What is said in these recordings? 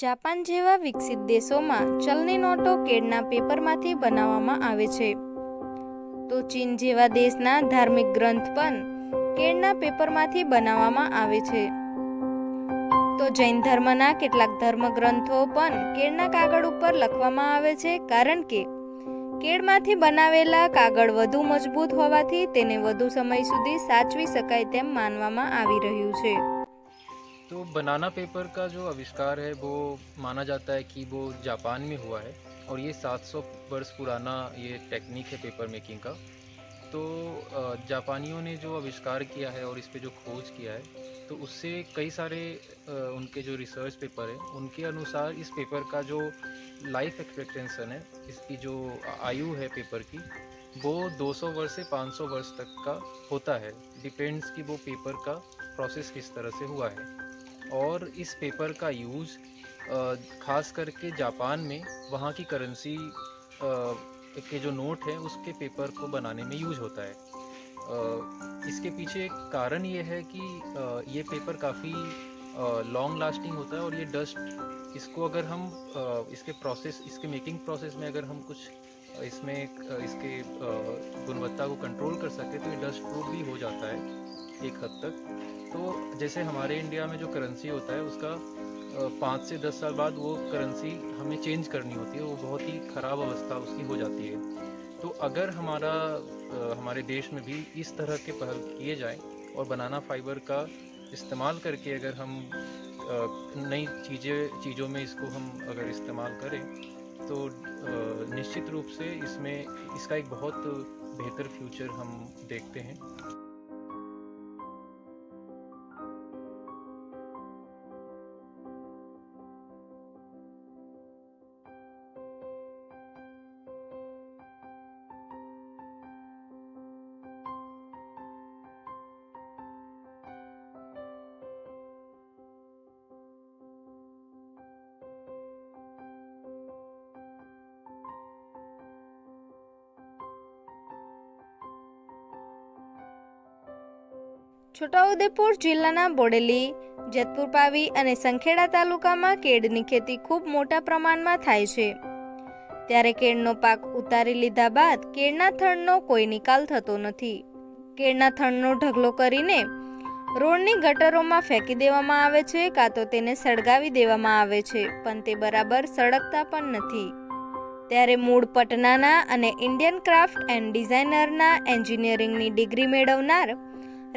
Japan જેવા વિકસિત દેશોમાં ચલણી નોટો કેળના પેપરમાંથી બનાવવામાં આવે છે, તો ચીન જેવા દેશના ધાર્મિક ગ્રંથ પણ કેળના પેપરમાંથી બનાવવામાં આવે છે. તો જૈન ધર્મના કેટલાક ધર્મગ્રંથો પણ કેળના કાગળ ઉપર લખવામાં આવે છે, કારણ કે કેળમાંથી બનાવેલા કાગળ વધુ મજબૂત હોવાથી તેને વધુ સમય સુધી સાચવી શકાય તેમ માનવામાં આવી રહ્યું છે. तो बनाना पेपर का जो आविष्कार है वो माना जाता है कि वो जापान में हुआ है और ये 700 वर्ष पुराना ये टेक्निक है पेपर मेकिंग का. तो जापानियों ने जो आविष्कार किया है और इस पे जो खोज किया है तो उससे कई सारे उनके जो रिसर्च पेपर है उनके अनुसार इस पेपर का जो लाइफ एक्सपेक्टेंसन है, इसकी जो आयु है पेपर की, वो 200 वर्ष से 500 वर्ष तक का होता है. डिपेंड्स कि वो पेपर का प्रोसेस किस तरह से हुआ है. और इस पेपर का यूज़ ख़ास करके जापान में वहाँ की करेंसी के जो नोट है उसके पेपर को बनाने में यूज होता है. इसके पीछे एक कारण ये है कि ये पेपर काफ़ी लॉन्ग लास्टिंग होता है और ये डस्ट इसको अगर हम इसके मेकिंग प्रोसेस में अगर हम कुछ इसमें इसके गुणवत्ता को कंट्रोल कर सके तो ये डस्ट प्रूफ भी हो जाता है एक हद तक. तो जैसे हमारे इंडिया में जो करेंसी होता है उसका 5 से 10 साल बाद वो करेंसी हमें चेंज करनी होती है, वो बहुत ही ख़राब अवस्था उसकी हो जाती है. तो अगर हमारे देश में भी इस तरह के पहल किए जाएं और बनाना फाइबर का इस्तेमाल करके अगर हम नई चीज़ों में इसको हम अगर इस्तेमाल करें तो निश्चित रूप से इसमें इसका एक बहुत बेहतर फ्यूचर हम देखते हैं. છોટાઉદેપુર જિલ્લાના બોડેલી, જેતપુર પાવી અને સંખેડા તાલુકામાં કેળની ખેતી ખૂબ મોટા પ્રમાણમાં થાય છે. ત્યારે કેળનો પાક ઉતારી લીધા બાદ કેળના થડનો કોઈ નિકાલ થતો નથી. કેળના થડનો ઢગલો કરીને રોડની ગટરોમાં ફેંકી દેવામાં આવે છે, કાં તો તેને સળગાવી દેવામાં આવે છે, પણ તે બરાબર સળગતા પણ નથી. ત્યારે મૂળ પટનાના અને ઇન્ડિયન ક્રાફ્ટ એન્ડ ડિઝાઇનરના એન્જિનિયરિંગની ડિગ્રી મેળવનાર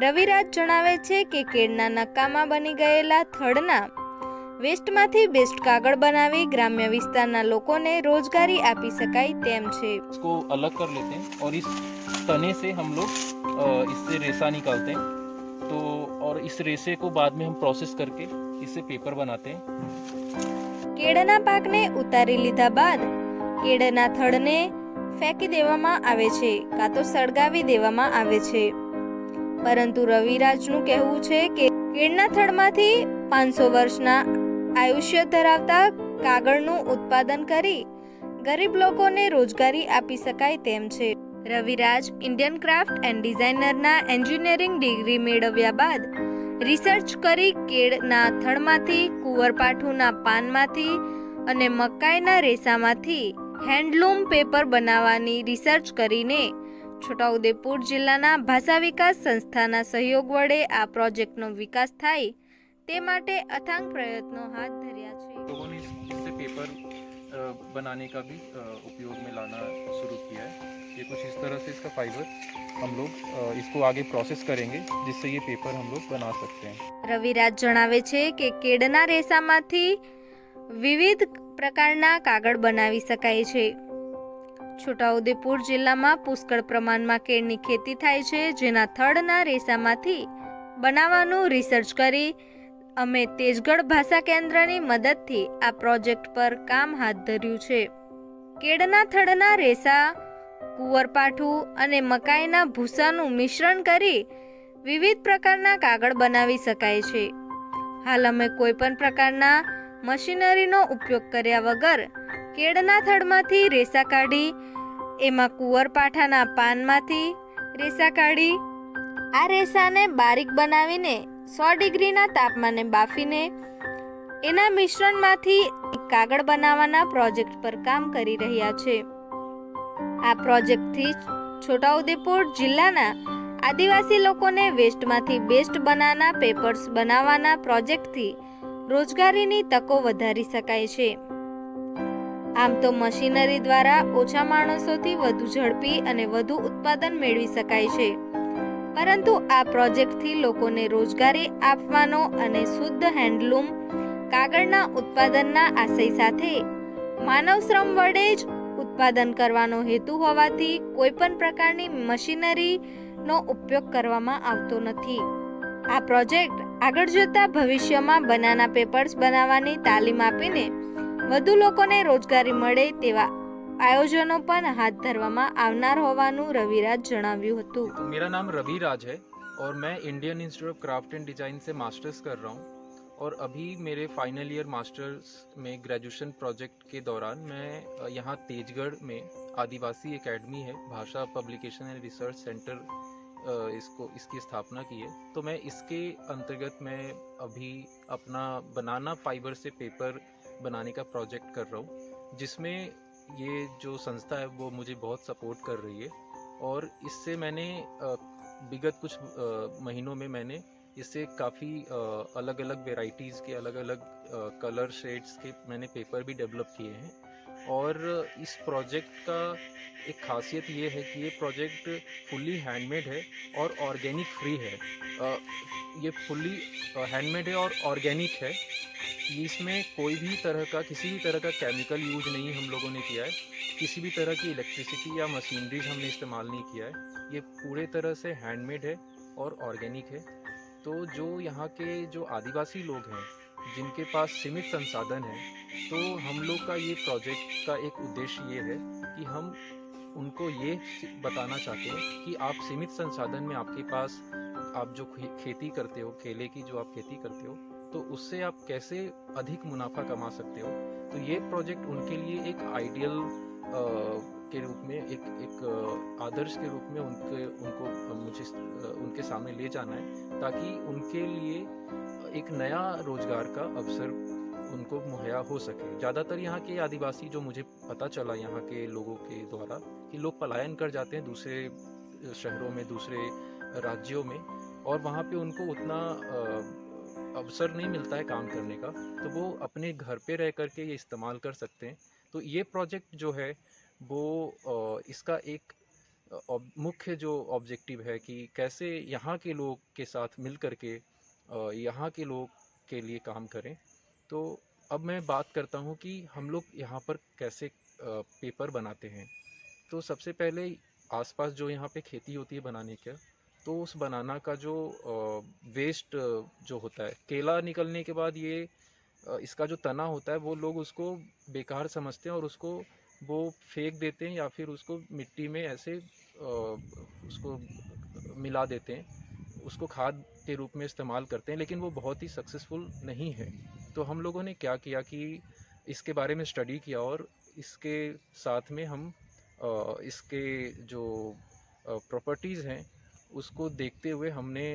રવિરાજ જણાવે છે કે કેળના નકામા બની ગયેલા થડના વેસ્ટમાંથી બેસ્ટ કાગળ બનાવી ગ્રામ્ય વિસ્તારના લોકોને રોજગારી આપી શકાય તેમ છે. इसको अलग कर लेते हैं और इस तने से हम लोग इससे रेसा निकालते हैं. तो और इस रेसे को बाद में हम प्रोसेस करके इससे पेपर बनाते हैं. કેળના પાકને ઉતારી લીધા બાદ કેળના થડને ફેંકી દેવામાં આવે છે, કાં તો સળગાવી દેવામાં આવે છે. પરંતુ રવિરાજનું કહેવું છે કે કેળના થડમાંથી 500 વર્ષના આયુષ્ય ધરાવતા કાગળનું ઉત્પાદન કરી ગરીબ લોકોને રોજગારી આપી શકાય તેમ છે. રવિરાજ ઇન્ડિયન ક્રાફ્ટ એન્ડ ડિઝાઇનરના એન્જિનિયરિંગ ડિગ્રી મેળવ્યા બાદ રિસર્ચ કરી કેળના થડમાંથી, કુંવરપાઠુના પાનમાંથી અને મકાઈના રેસામાંથી હેન્ડલૂમ પેપર બનાવવાની રિસર્ચ કરીને છોટાઉદેપુર જિલ્લાના ભાષા વિકાસ સંસ્થાના સહયોગ વડે આ પ્રોજેક્ટનો વિકાસ થાય તે માટે અથાગ પ્રયત્નો હાથ ધર્યા છે. लोगों ने इससे पेपर बनाने का भी उपयोग में लाना शुरू किया है. ये कुछ इस तरह से इसका फाइबर हम लोग इसको आगे प्रोसेस करेंगे जिससे ये पेपर हम लोग बना सकते हैं. રવિરાજ જણાવે છે કે કેળના રેસામાંથી વિવિધ પ્રકારના કાગળ બનાવી શકાય છે. છોટાઉદેપુર જિલ્લામાં પુષ્કળ પ્રમાણમાં કેળની ખેતી થાય છે, જેના થડના રેસામાંથી બનાવવાનું રિસર્ચ કરી અમે તેજગઢ ભાષા કેન્દ્રની મદદથી આ પ્રોજેક્ટ પર કામ હાથ ધર્યું છે. કેળના થડના રેસા, કુંવરપાઠું અને મકાઈના ભૂસાનું મિશ્રણ કરી વિવિધ પ્રકારના કાગળ બનાવી શકાય છે. હાલ અમે કોઈ પણ પ્રકારના મશીનરીનો ઉપયોગ કર્યા વગર કેળના થડમાંથી રેસા કાઢી એમાં કુંવરપાઠાના પાનમાંથી રેસા કાઢી આ રેસાને બારીક બનાવીને 100 ડિગ્રીના તાપમાને બાફીને એના મિશ્રણમાંથી કાગળ બનાવવાના પ્રોજેક્ટ પર કામ કરી રહ્યા છે. આ પ્રોજેક્ટથી છોટાઉદેપુર જિલ્લાના આદિવાસી લોકોને વેસ્ટમાંથી બેસ્ટ બનાના પેપર્સ બનાવવાના પ્રોજેક્ટથી રોજગારીની તકો વધારી શકાય છે. આમ તો મશીનરી દ્વારા ઓછા માણસોથી વધુ ઝડપી અને વધુ ઉત્પાદન મેળવી શકાય છે, પરંતુ આ પ્રોજેક્ટથી લોકોને રોજગારી આપવાનો અને શુદ્ધ હેન્ડલૂમ કાગળના ઉત્પાદનના આશય સાથે માનવ શ્રમ વડે જ ઉત્પાદન કરવાનો હેતુ હોવાથી કોઈપણ પ્રકારની મશીનરીનો ઉપયોગ કરવામાં આવતો નથી. આ પ્રોજેક્ટ આગળ જતા ભવિષ્યમાં બનાના પેપર્સ બનાવવાની તાલીમ આપીને વધુ લોકોને રોજગારી મળે તેવા આયોજનો પણ હાથ ધરવામાં આવનાર હોવાનું રવિરાજ જણાવ્યું હતું. मेरा नाम रवि राज है और मैं Indian institute of craft and design से मास्टर्स कर रहा हूँ और अभी मेरे फाइनल ईयर मास्टर्स में ग्रेजुएशन प्रोजेक्ट के दौरान मैं यहाँ तेजगढ़ में आदिवासी एकेडमी है, भाषा पब्लिकेशन एंड रिसर्च सेंटर इसकी स्थापना की है. तो मैं इसके अंतर्गत मैं अभी अपना बनाना फाइबर से पेपर बनाने का प्रोजेक्ट कर रहा हूँ, जिसमें ये जो संस्था है वो मुझे बहुत सपोर्ट कर रही है. और इससे मैंने विगत कुछ महीनों में मैंने इससे काफ़ी अलग अलग वेराइटीज़ के अलग अलग कलर शेड्स के मैंने पेपर भी डेवलप किए हैं. और इस प्रोजेक्ट का एक खासियत ये है कि ये प्रोजेक्ट फुल्ली हैंडमेड है और ऑर्गेनिक फ्री है. ये फुल्ली हैंडमेड है और ऑर्गेनिक है. इसमें कोई भी तरह का किसी भी तरह का केमिकल यूज नहीं हम लोगों ने किया है. किसी भी तरह की इलेक्ट्रिसिटी या मशीनरीज हमने इस्तेमाल नहीं किया है. ये पूरे तरह से हैंडमेड है और ऑर्गेनिक है. तो जो यहाँ के जो आदिवासी लोग हैं जिनके पास सीमित संसाधन है, तो हम लोग का ये प्रोजेक्ट का एक उद्देश्य ये है कि हम उनको ये बताना चाहते हैं कि आप सीमित संसाधन में आपके पास आप जो खेती करते हो, केले की जो आप खेती करते हो, तो उससे आप कैसे अधिक मुनाफा कमा सकते हो. तो ये प्रोजेक्ट उनके लिए एक आइडियल के रूप में एक आदर्श के रूप में उनको मुझे उनके सामने ले जाना है, ताकि उनके लिए एक नया रोजगार का अवसर उनको मुहैया हो सके. ज़्यादातर यहाँ के आदिवासी जो मुझे पता चला यहाँ के लोगों के द्वारा कि लोग पलायन कर जाते हैं दूसरे शहरों में, दूसरे राज्यों में, और वहाँ पे उनको उतना अवसर नहीं मिलता है काम करने का, तो वो अपने घर पे रह करके ये इस्तेमाल कर सकते हैं. तो ये प्रोजेक्ट जो है वो इसका एक मुख्य जो ऑब्जेक्टिव है कि कैसे यहाँ के लोग के साथ मिल करके यहाँ के लोग के लिए काम करें. तो अब मैं बात करता हूँ कि हम लोग यहाँ पर कैसे पेपर बनाते हैं. तो सबसे पहले आसपास जो यहाँ पे खेती होती है बनाने का, तो उस बनाना का जो वेस्ट जो होता है, केला निकलने के बाद ये इसका जो तना होता है वो लोग उसको बेकार समझते हैं और उसको वो फेंक देते हैं या फिर उसको मिट्टी में ऐसे उसको मिला देते हैं, उसको खाद के रूप में इस्तेमाल करते हैं, लेकिन वो बहुत ही सक्सेसफुल नहीं है. तो हम लोगों ने क्या किया कि इसके बारे में स्टडी किया और इसके साथ में हम इसके जो प्रॉपर्टीज़ हैं उसको देखते हुए हमने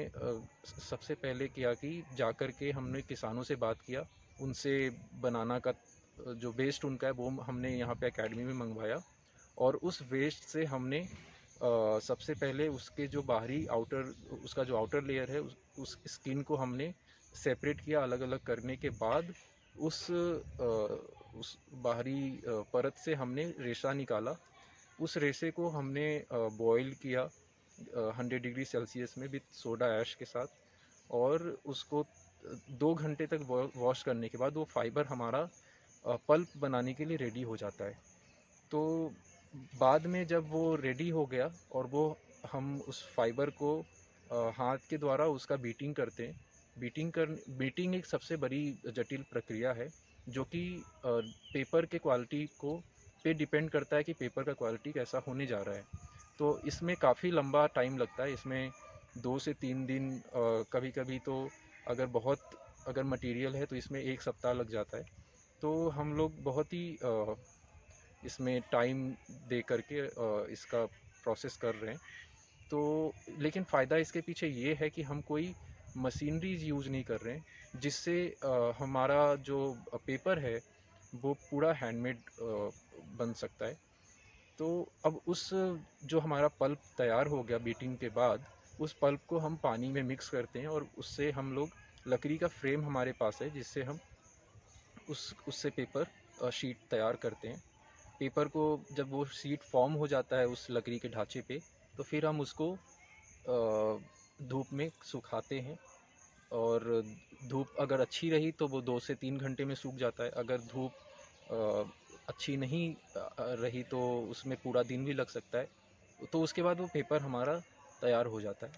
सबसे पहले किया कि जाकर के हमने किसानों से बात किया, उनसे बनाना का जो वेस्ट उनका है वो हमने यहाँ पे एकेडमी में मंगवाया. और उस वेस्ट से हमने सबसे पहले उसके जो बाहरी उसका जो आउटर लेयर है उस स्किन को हमने सेपरेट किया. अलग अलग करने के बाद उस बाहरी परत से हमने रेशा निकाला. उस रेशे को हमने बॉईल किया 100 डिग्री सेल्सियस में विथ सोडा ऐश के साथ, और उसको 2 घंटे तक वॉश करने के बाद वो फाइबर हमारा पल्प बनाने के लिए रेडी हो जाता है. तो बाद में जब वो रेडी हो गया और वो हम उस फाइबर को हाथ के द्वारा उसका बीटिंग करते हैं. बीटिंग एक सबसे बड़ी जटिल प्रक्रिया है जो कि पेपर के क्वालिटी पे डिपेंड करता है कि पेपर का क्वालिटी कैसा होने जा रहा है. तो इसमें काफ़ी लंबा टाइम लगता है. इसमें 2 से 3 दिन, कभी कभी तो अगर मटेरियल है तो इसमें 1 सप्ताह लग जाता है. तो हम लोग बहुत ही इसमें टाइम दे करके इसका प्रोसेस कर रहे हैं. तो लेकिन फ़ायदा इसके पीछे ये है कि हम कोई मशीनरीज यूज़ नहीं कर रहे हैं, जिससे हमारा जो पेपर है वो पूरा हैंडमेड बन सकता है। तो अब उस जो हमारा पल्प तैयार हो गया बीटिंग के बाद, उस पल्प को हम पानी में मिक्स करते हैं और उससे हम लोग लकड़ी का फ्रेम हमारे पास है, जिससे हम उससे पेपर शीट तैयार करते हैं। पेपर को जब वो शीट फॉर्म हो जाता है उस लकड़ी के ढांचे पे, तो फिर हम उसको धूप में सुखाते हैं। और धूप अगर अच्छी रही तो वो 2 से 3 घंटे में सूख जाता है। अगर धूप अच्छी नहीं रही तो उसमें पूरा दिन भी लग सकता है। तो उसके बाद वो पेपर हमारा तैयार हो जाता है।